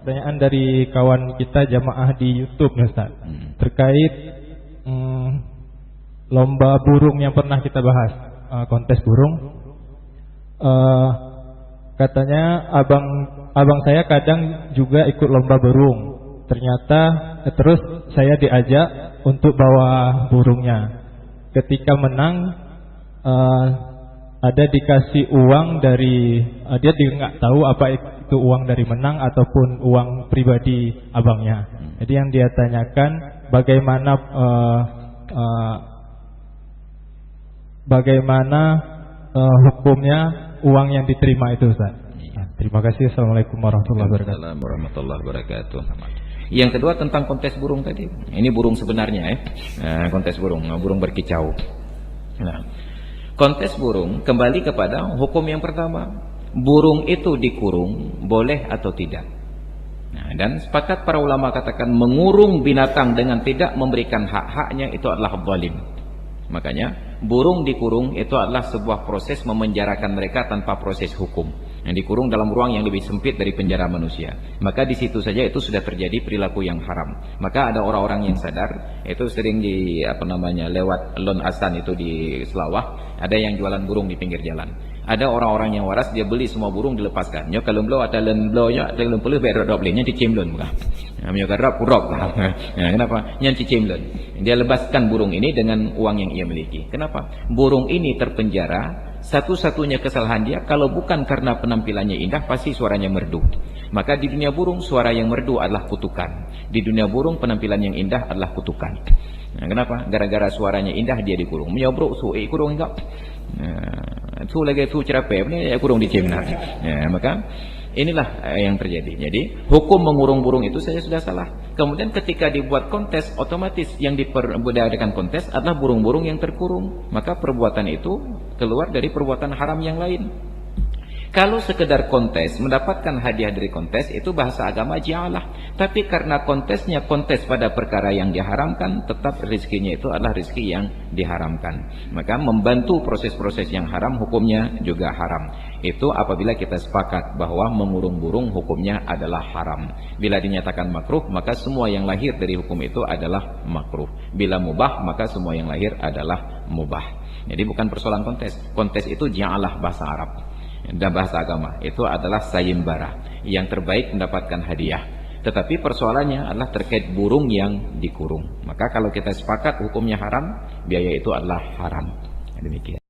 pertanyaan dari kawan kita jamaah di YouTube nih Ustaz. Terkait lomba burung yang pernah kita bahas, kontes burung. Katanya abang saya kadang juga ikut lomba burung. Ternyata terus saya diajak untuk bawa burungnya. Ketika menang ada dikasih uang dari dia nggak tahu apa itu uang dari menang ataupun uang pribadi abangnya. Jadi yang dia tanyakan bagaimana hukumnya uang yang diterima itu Ustaz. Terima kasih. Assalamualaikum warahmatullahi wabarakatuh. Assalamualaikum warahmatullahi wabarakatuh. Yang kedua tentang kontes burung tadi. Ini burung sebenarnya kontes burung berkicau. Nah, kontes burung kembali kepada hukum yang pertama. Burung itu dikurung boleh atau tidak. Nah, dan sepakat para ulama katakan mengurung binatang dengan tidak memberikan hak-haknya itu adalah zalim. Makanya burung dikurung itu adalah sebuah proses memenjarakan mereka tanpa proses hukum. Yang dikurung dalam ruang yang lebih sempit dari penjara manusia. Maka di situ saja itu sudah terjadi perilaku yang haram. Maka ada orang-orang yang sadar, itu sering lewat Lon Asan itu di Selawah, ada yang jualan burung di pinggir jalan. Ada orang-orang yang waras, dia beli semua burung dilepaskan. Nyo kalau blow ada len blownya, ada len puluh bayar drop lainnya dicim lon bukan. Nyo garap purok. Kenapa? Yang cicim lon. Dia lepaskan burung ini dengan uang yang ia miliki. Kenapa? Burung ini terpenjara. Satu-satunya kesalahan dia kalau bukan karena penampilannya indah pasti suaranya merdu. Maka di dunia burung suara yang merdu adalah kutukan. Di dunia burung penampilan yang indah adalah kutukan. Nah, kenapa? Gara-gara suaranya indah dia dikurung. Menyobrok kurung enggak. Itu lagi itu cerape ini ya kurung dicim. Maka inilah yang terjadi. Jadi hukum mengurung burung itu saya sudah salah. Kemudian ketika dibuat kontes, otomatis yang diperbudayakan kontes adalah burung-burung yang terkurung. Maka perbuatan itu keluar dari perbuatan haram yang lain. Kalau sekedar kontes, mendapatkan hadiah dari kontes, itu bahasa agama jialah. Tapi karena kontesnya kontes pada perkara yang diharamkan, tetap rizkinya itu adalah rizki yang diharamkan. Maka membantu proses-proses yang haram, hukumnya juga haram. Itu apabila kita sepakat bahwa mengurung burung hukumnya adalah haram. Bila dinyatakan makruh, maka semua yang lahir dari hukum itu adalah makruh. Bila mubah, maka semua yang lahir adalah mubah. Jadi bukan persoalan kontes. Kontes itu jialah bahasa Arab. Dan bahasa agama itu adalah sayembara, yang terbaik mendapatkan hadiah. Tetapi persoalannya adalah terkait burung yang dikurung. Maka kalau kita sepakat hukumnya haram, biaya itu adalah haram. Demikian.